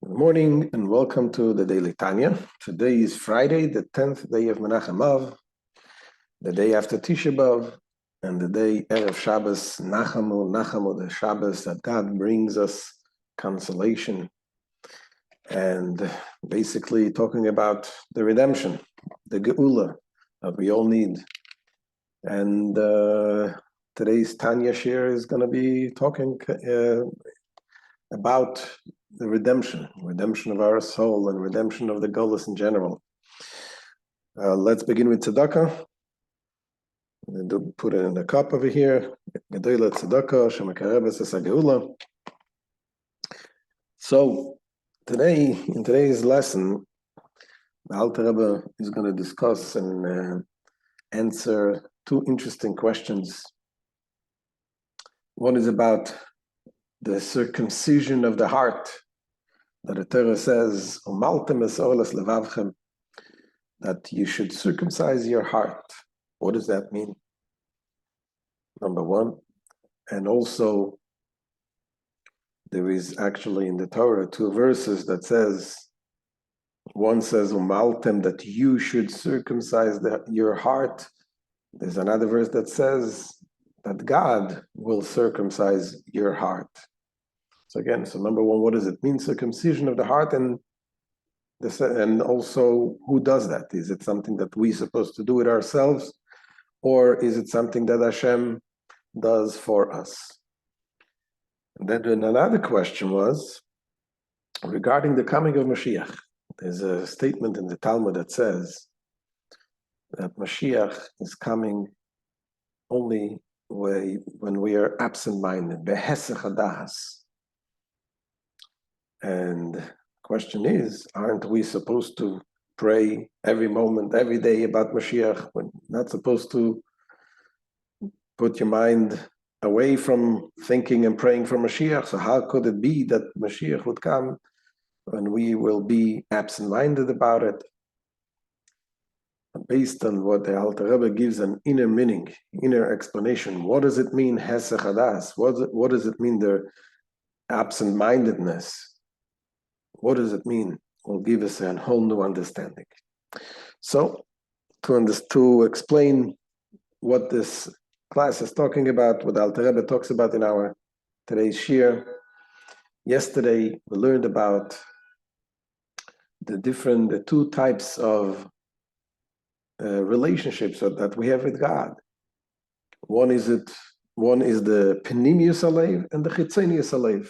Good morning and welcome to the Daily Tanya. Today is Friday, the 10th day of Menachem Av, the day after Tisha B'Av, and the day Erev Shabbos, Nachamu, the Shabbos that God brings us consolation, and basically talking about the redemption, the Geula that we all need. And today's Tanya share is going to be talking about the redemption of our soul and redemption of the Golus in general. Let's begin with tzedakah. I'll put it in the cup over here. So today, in today's lesson, the Alter Rebbe is going to discuss and answer two interesting questions. One is about the circumcision of the heart, that the Torah says, that you should circumcise your heart. What does that mean? Number one. And also, there is actually in the Torah two verses that says, one says, that you should circumcise your heart. There's another verse that says that God will circumcise your heart. So again, number one, what does it mean, circumcision of the heart? And also, who does that? Is it something that we're supposed to do it ourselves? Or is it something that Hashem does for us? And then another question was regarding the coming of Moshiach. There's a statement in the Talmud that says that Moshiach is coming only when we are absent-minded, behesech hadahas. And the question is, aren't we supposed to pray every moment, every day about Moshiach? We're not supposed to put your mind away from thinking and praying for Moshiach. So how could it be that Moshiach would come when we will be absent-minded about it? Based on what the Alter Rebbe gives an inner meaning, inner explanation. What does it mean, hesech hadas? What does it mean, the absent-mindedness? What does it mean? Will give us a whole new understanding. So, to explain what this class is talking about, what Alter Rebbe talks about in our today's shir. Yesterday, we learned about the two types of relationships that we have with God. One is the Pnimius Alev and the Chitzonius Alev.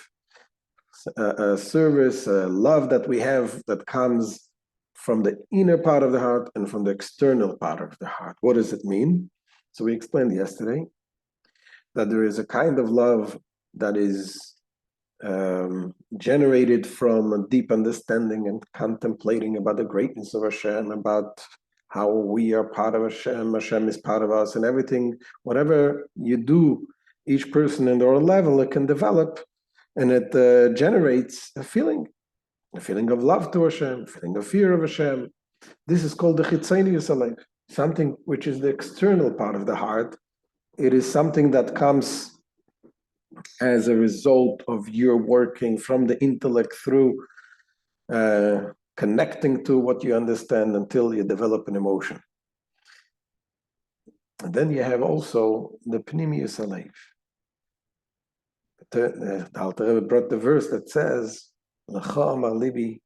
A service, a love that we have that comes from the inner part of the heart and from the external part of the heart. What does it mean? So we explained yesterday that there is a kind of love that is generated from a deep understanding and contemplating about the greatness of Hashem, about how we are part of Hashem, Hashem is part of us, and everything, whatever you do, each person in their own level, it can develop, and it generates a feeling of love to Hashem, a feeling of fear of Hashem. This is called the Chitzonius Alev, something which is the external part of the heart. It is something that comes as a result of your working from the intellect through connecting to what you understand until you develop an emotion. And then you have also the Pnimius Alev. The Alter Rebbe brought the verse that says, L'cha amar libi,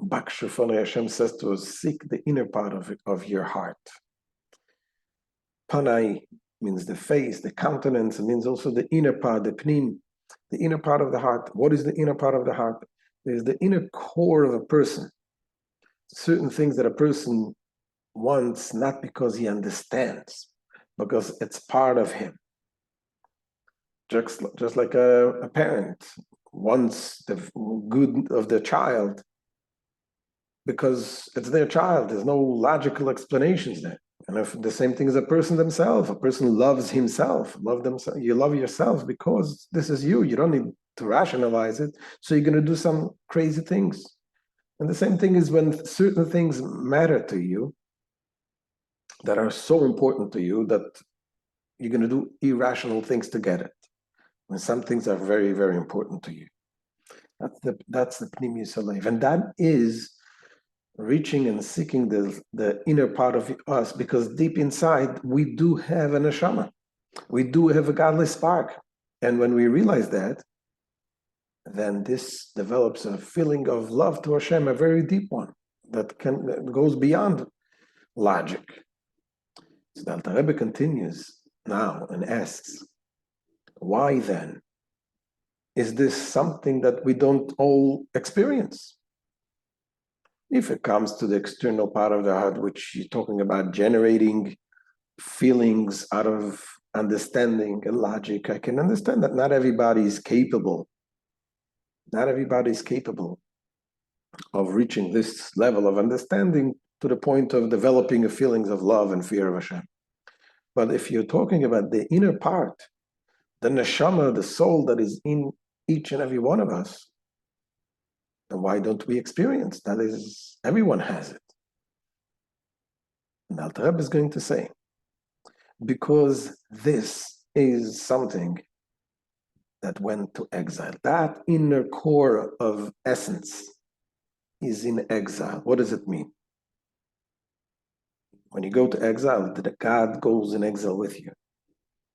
bakshu fnei Hashem says to us, seek the inner part of your heart. Panai means the face, the countenance. It means also the inner part, the pnim, the inner part of the heart. What is the inner part of the heart? There's the inner core of a person. Certain things that a person wants, not because he understands, because it's part of him. Just like a parent wants the good of their child because it's their child. There's no logical explanations there. And if the same thing as a person themselves, a person loves himself, you love yourself because this is you. You don't need to rationalize it. So you're going to do some crazy things. And the same thing is when certain things matter to you, that are so important to you that you're going to do irrational things to get it. When some things are very, very important to you. That's the Pnimius Halev. And that is reaching and seeking the inner part of us, because deep inside, we do have a neshama. We do have a godly spark. And when we realize that, then this develops a feeling of love to Hashem, a very deep one, that goes beyond logic. So the Alter Rebbe continues now and asks, why then is this something that we don't all experience? If it comes to the external part of the heart, which you're talking about generating feelings out of understanding and logic, I can understand that not everybody is capable. Not everybody is capable of reaching this level of understanding to the point of developing feelings of love and fear of Hashem. But if you're talking about the inner part, the neshama, the soul that is in each and every one of us, then why don't we experience? That is, everyone has it. And Alter Rebbe is going to say, because this is something that went to exile. That inner core of essence is in exile. What does it mean? When you go to exile, the God goes in exile with you.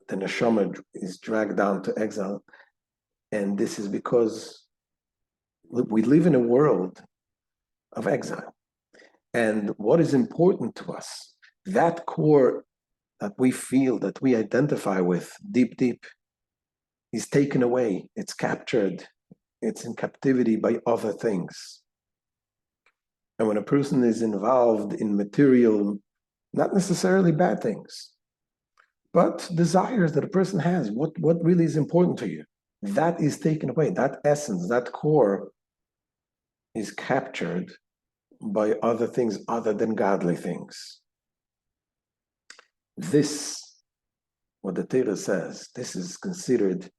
The neshama is dragged down to exile. And this is because we live in a world of exile. And what is important to us, that core that we feel, that we identify with deep, is taken away, it's captured, it's in captivity by other things. And when a person is involved in material, not necessarily bad things, but desires that a person has, what really is important to you, that is taken away. That essence, that core is captured by other things other than godly things. This, what the Torah says, this is considered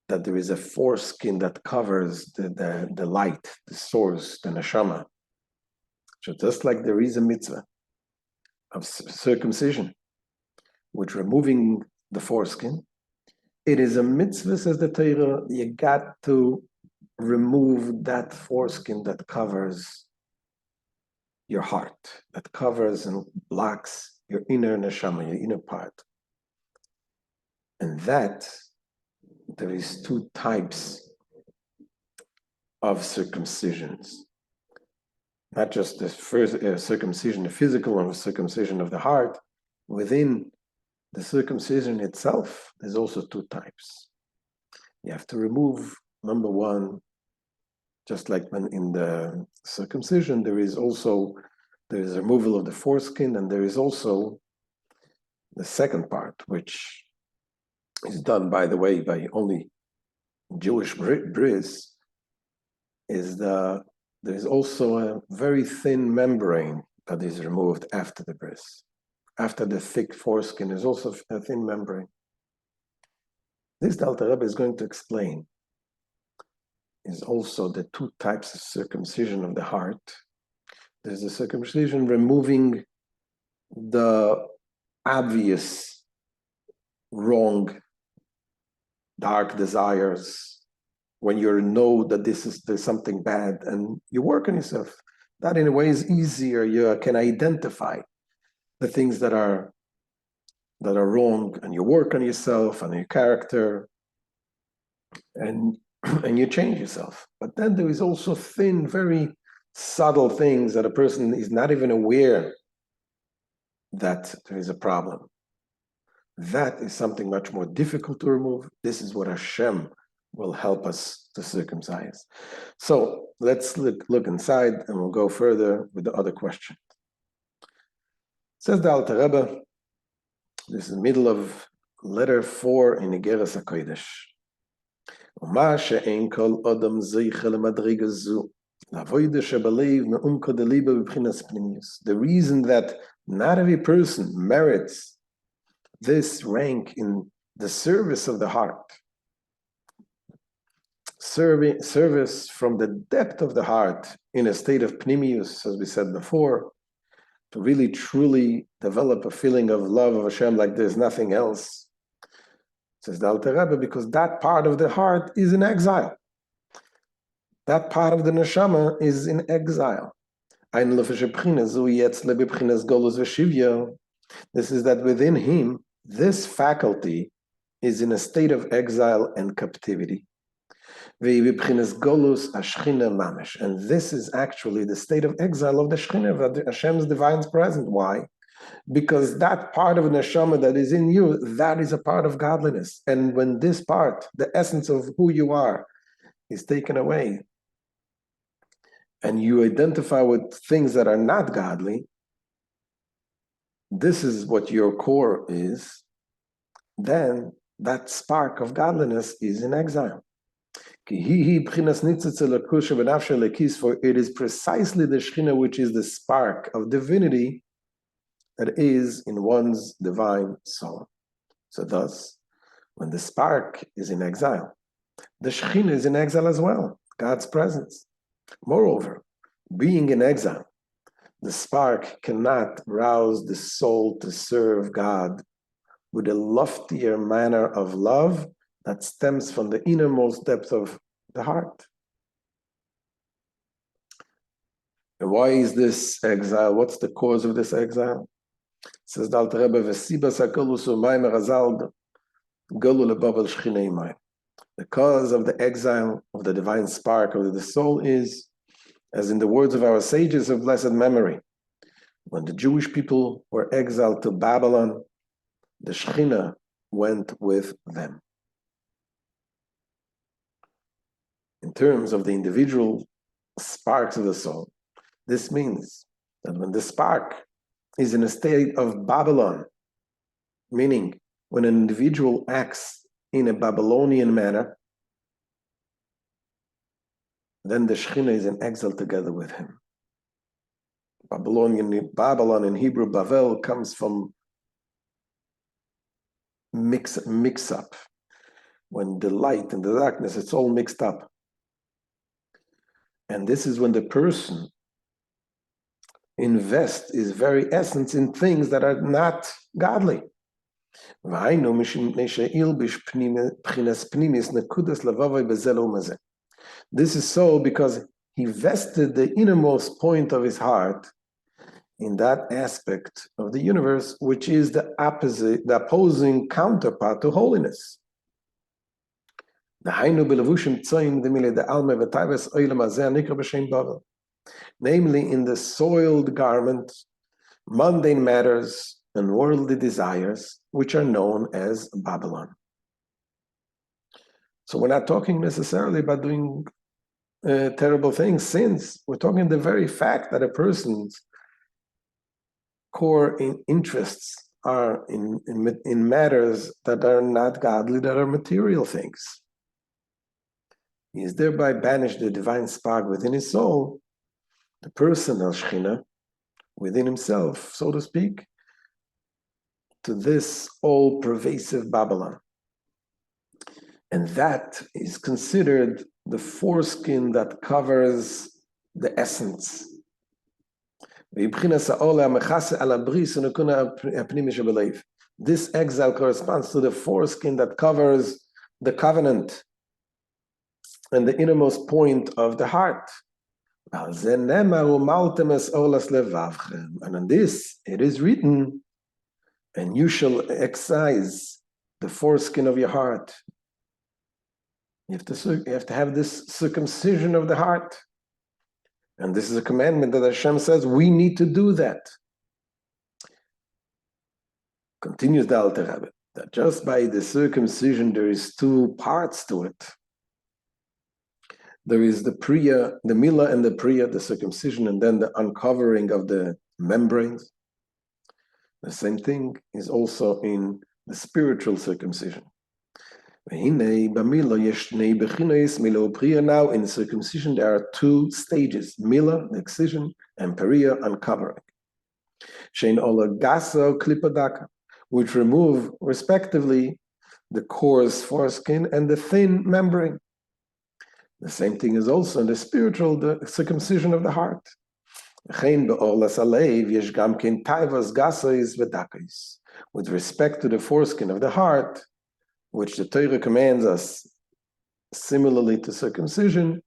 that there is a foreskin that covers the light, the source, the neshama. So just like there is a mitzvah of circumcision, which removing the foreskin, it is a mitzvah, says the Torah, you got to remove that foreskin that covers your heart, that covers and blocks your inner neshama, your inner part. And that, there is two types of circumcisions. Not just the first circumcision, the physical one, circumcision of the heart. Within the circumcision itself, there's also two types. You have to remove, number one, just like when in the circumcision, there is removal of the foreskin, and there is also the second part, which is done, by the way, by only Jewish bris, there is also a very thin membrane that is removed after the bris. After the thick foreskin, there's also a thin membrane. This, the Alter Rebbe is going to explain, is also the two types of circumcision of the heart. There's the circumcision removing the obvious wrong, dark desires, when you know that there's something bad and you work on yourself. That in a way is easier. You can identify the things that are wrong, and you work on yourself and your character, and you change yourself. But then there is also thin, very subtle things that a person is not even aware that there is a problem. That is something much more difficult to remove. This is what Hashem will help us to circumcise. So let's look inside, and we'll go further with the other question. Says the Alter Rebbe, this is the middle of letter 4 in Igeret HaKodesh. ומה שאין כל אדם זוכה למדרגה זו, לעבודה שבלב מעומקא דליבו בבחינת פנימיוס. The reason that not every person merits this rank in the service of the heart, service from the depth of the heart in a state of pnimius, as we said before, to really truly develop a feeling of love of Hashem like there's nothing else, says the Alter Rebbe, because that part of the heart is in exile. that part of the neshama is in exile. This is that within him, this faculty is in a state of exile and captivity. And this is actually the state of exile of the Shekhinah, of Hashem's divine presence. Why? Because that part of neshama that is in you, that is a part of godliness. And when this part, the essence of who you are, is taken away, and you identify with things that are not godly, this is what your core is, then that spark of godliness is in exile. For it is precisely the Shekhinah which is the spark of divinity that is in one's divine soul. So thus, when the spark is in exile, the Shekhinah is in exile as well, God's presence. Moreover, being in exile, the spark cannot rouse the soul to serve God with a loftier manner of love that stems from the innermost depth of the heart. And why is this exile? What's the cause of this exile? Says the Alter Rebbe, the cause of the exile of the divine spark of the soul is, as in the words of our sages of blessed memory, when the Jewish people were exiled to Babylon, the Shekhinah went with them. In terms of the individual sparks of the soul, this means that when the spark is in a state of Babylon, meaning when an individual acts in a Babylonian manner, then the Shekhinah is in exile together with him. Babylon in Hebrew, Bavel, comes from mix up. When the light and the darkness, it's all mixed up. And this is when the person invests his very essence in things that are not godly. This is so because he vested the innermost point of his heart in that aspect of the universe, which is the opposing counterpart to holiness. Namely, in the soiled garment, mundane matters and worldly desires, which are known as Babylon. So we're not talking necessarily about doing terrible things, sins. We're talking the very fact that a person's core interests are in matters that are not godly, that are material things. He is thereby banished the divine spark within his soul, the personal Shekhinah within himself, so to speak, to this all-pervasive Babylon. And that is considered the foreskin that covers the essence. This exile corresponds to the foreskin that covers the covenant and the innermost point of the heart. And on this it is written, and you shall excise the foreskin of your heart. You have to have this circumcision of the heart. And this is a commandment that Hashem says we need to do that. Continues the Alter Rebbe, that just by the circumcision there is two parts to it. There is the priya, the milah and the priya, the circumcision, and then the uncovering of the membranes. The same thing is also in the spiritual circumcision. Now, in circumcision, there are two stages, milah, the excision, and priya, uncovering. Which remove, respectively, the coarse foreskin and the thin membrane. The same thing is also in the spiritual, the circumcision of the heart. With respect to the foreskin of the heart, which the Torah commands us, similarly to circumcision,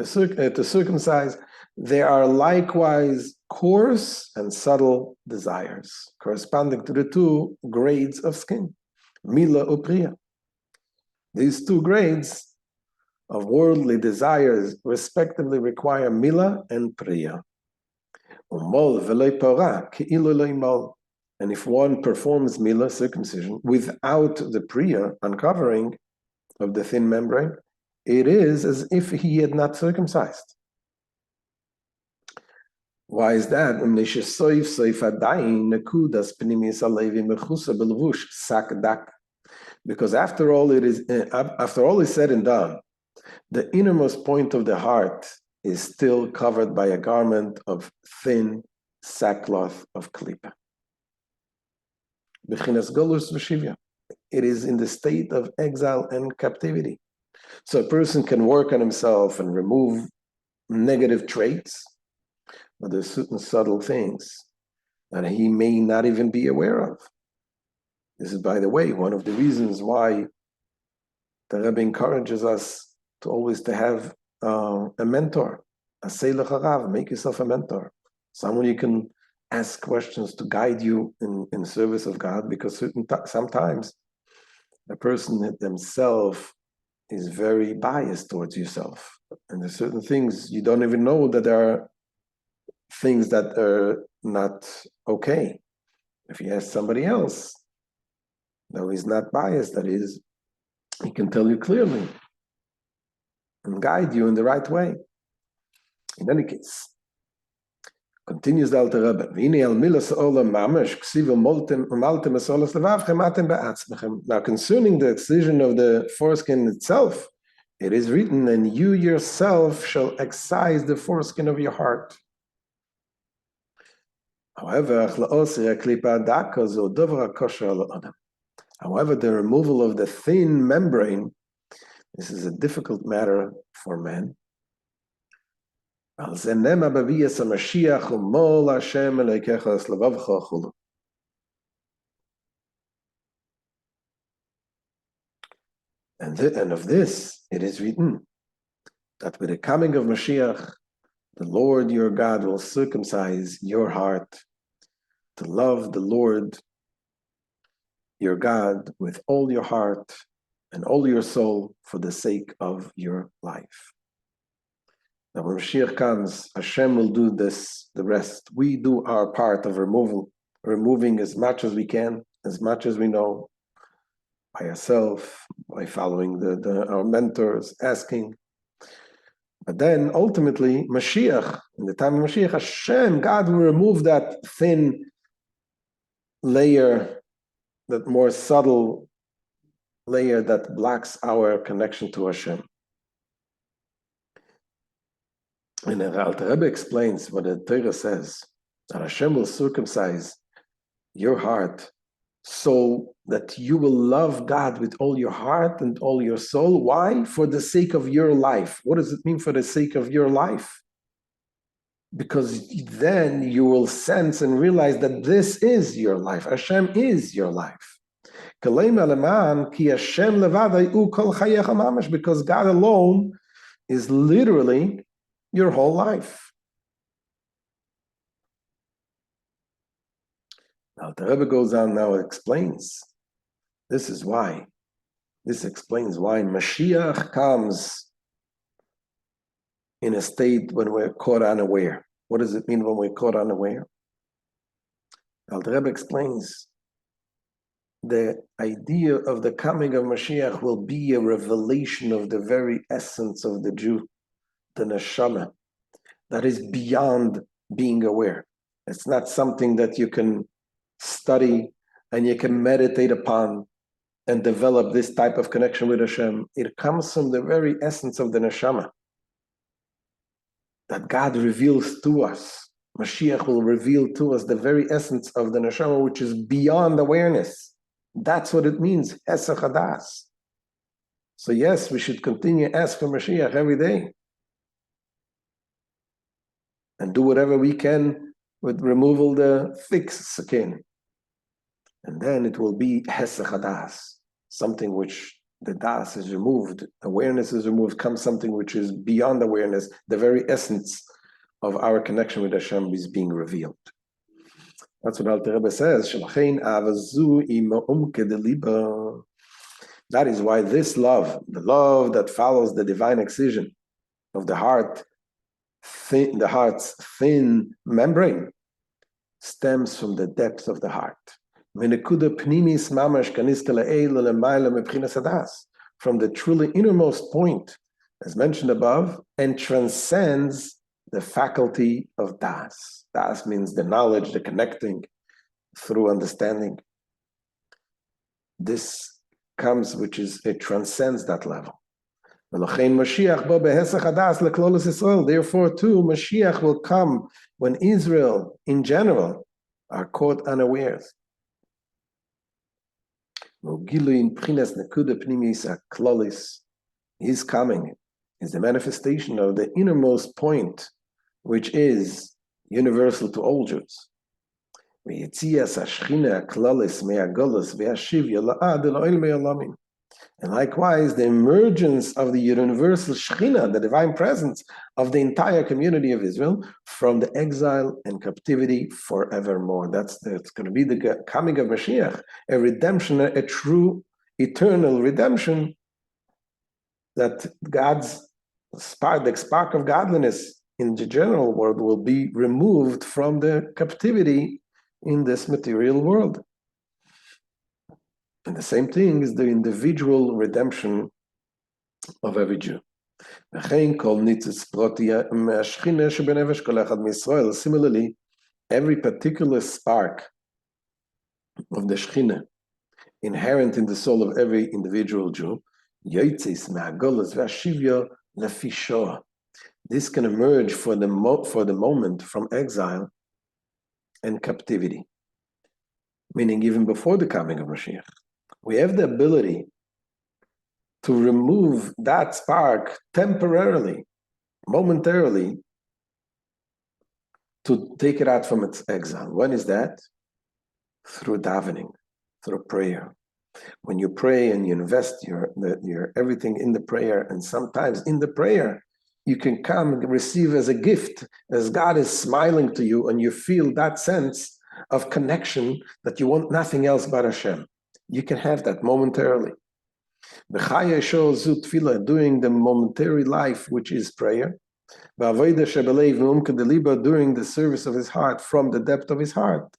to circumcise, there are likewise coarse and subtle desires, corresponding to the two grades of skin, mila upriya. These two grades of worldly desires respectively require mila and priya. And if one performs mila, circumcision, without the priya, uncovering of the thin membrane, it is as if he had not circumcised. Why is that? Because after all is said and done, the innermost point of the heart is still covered by a garment of thin sackcloth of klipa. It is in the state of exile and captivity. So a person can work on himself and remove negative traits, but there's certain subtle things that he may not even be aware of. This is, by the way, one of the reasons why the Rebbe encourages us to always to have a mentor, a seilach harav, make yourself a mentor, someone you can ask questions to guide you in service of God, because sometimes a person themselves is very biased towards yourself, and there's certain things you don't even know that there are things that are not okay. If you ask somebody else, though he's not biased, that is, he can tell you clearly and guide you in the right way. In any case, continues the Alter Rebbe, now concerning the excision of the foreskin itself, it is written, and you yourself shall excise the foreskin of your heart. However, the removal of the thin membrane, this is a difficult matter for men. And of this, it is written that with the coming of Moshiach, the Lord your God will circumcise your heart to love the Lord your God with all your heart and all your soul for the sake of your life. Now when Moshiach comes, Hashem will do this, the rest. We do our part of removing as much as we can, as much as we know, by ourselves, by following our mentors, asking. But then ultimately, Mashiach, in the time of Mashiach, Hashem, God will remove that thin layer, that more subtle layer that blocks our connection to Hashem. And the Alter Rebbe explains what the Torah says, that Hashem will circumcise your heart so that you will love God with all your heart and all your soul. Why? For the sake of your life. What does it mean for the sake of your life? Because then you will sense and realize that this is your life. Hashem is your life. Because God alone is literally your whole life. Now the Rebbe goes on now and explains. This is why. This explains why Mashiach comes in a state when we're caught unaware. What does it mean when we're caught unaware? Now the Rebbe explains the idea of the coming of Mashiach will be a revelation of the very essence of the Jew, the neshama, that is beyond being aware. It's not something that you can study and you can meditate upon and develop this type of connection with Hashem. It comes from the very essence of the neshama that God reveals to us. Mashiach will reveal to us the very essence of the neshama, which is beyond awareness. That's what it means, Hesach Hadas. So yes, we should continue to ask for Mashiach every day and do whatever we can with removal the thick skin. And then it will be Hesach Hadas, something which the das is removed, awareness is removed, comes something which is beyond awareness. The very essence of our connection with Hashem is being revealed. That's what Alter Rebbe says. That is why this love, the love that follows the divine excision of the heart, the heart's thin membrane, stems from the depth of the heart. From the truly innermost point, as mentioned above, and transcends the faculty of das. Das means the knowledge, the connecting through understanding. This comes, which is, it transcends that level. Therefore, too, Moshiach will come when Israel, in general, are caught unawares. His coming is the manifestation of the innermost point, which is universal to all Jews. And likewise, the emergence of the universal Shekhinah, the divine presence of the entire community of Israel from the exile and captivity forevermore. It's going to be the coming of Mashiach, a redemption, a true eternal redemption, that God's spark, the spark of godliness in the general world, will be removed from the captivity in this material world. And the same thing is the individual redemption of every Jew. Similarly, every particular spark of the Shekhinah inherent in the soul of every individual Jew, this can emerge for the moment from exile and captivity, meaning even before the coming of Moshiach. We have the ability to remove that spark temporarily, momentarily, to take it out from its exile. When is that? Through davening, through prayer. When you pray and you invest your everything in the prayer, and sometimes in the prayer, you can come and receive as a gift, as God is smiling to you, and you feel that sense of connection that you want nothing else but Hashem. You can have that momentarily. Doing the momentary life, which is prayer. Doing the service of his heart from the depth of his heart.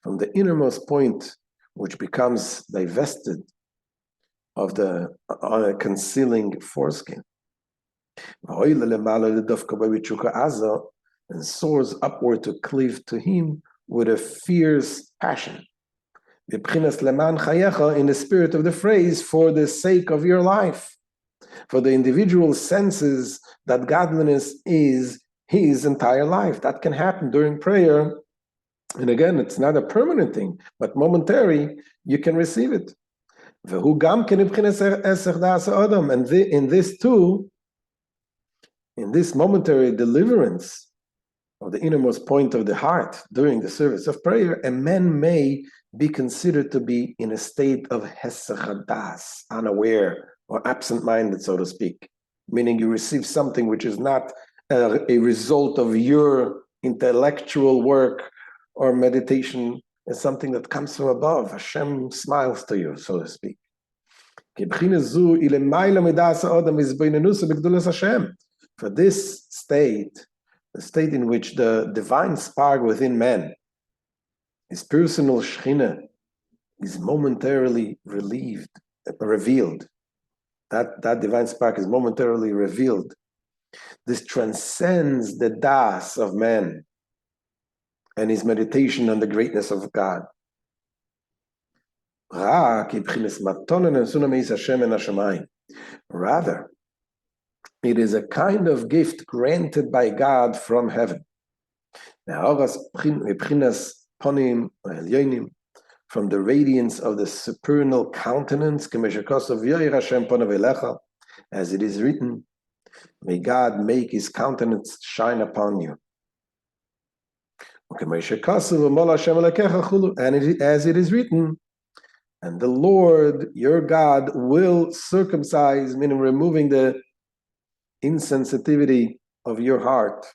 From the innermost point, which becomes divested of the concealing foreskin. And soars upward to cleave to him with a fierce passion. In the spirit of the phrase, for the sake of your life. For the individual senses that godliness is his entire life. That can happen during prayer. And again, it's not a permanent thing, but momentary, you can receive it. And in this too, in this momentary deliverance of the innermost point of the heart during the service of prayer, a man may be considered to be in a state of hesach hadas, unaware or absent-minded, so to speak, meaning you receive something which is not a result of your intellectual work or meditation. It's something that comes from above. Hashem smiles to you, so to speak. For this state, the state in which the divine spark within man, his personal Shekhinah, is momentarily revealed. That divine spark is momentarily revealed. This transcends the das of man and his meditation on the greatness of God. Rather, it is a kind of gift granted by God from heaven. From the radiance of the supernal countenance, as it is written, may God make his countenance shine upon you. And as it is written, And the Lord, your God, will circumcise, meaning removing the insensitivity of your heart.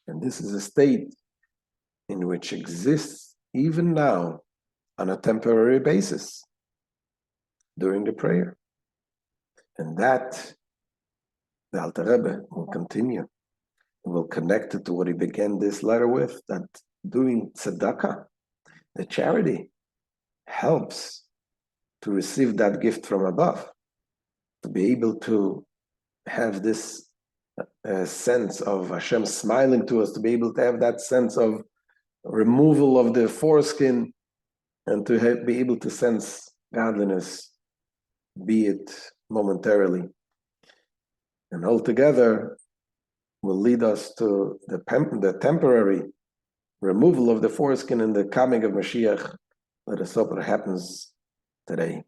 And this is a state in which exists even now on a temporary basis during the prayer. And that, the Alter Rebbe will continue. He will connect it to what he began this letter with, that doing tzedakah, the charity, helps to receive that gift from above, to be able to have this sense of Hashem smiling to us, to be able to have that sense of removal of the foreskin, and to be able to sense godliness, be it momentarily. And altogether will lead us to the temporary removal of the foreskin and the coming of Moshiach. Let us hope it happens today.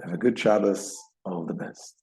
Have a good Shabbos. All the best.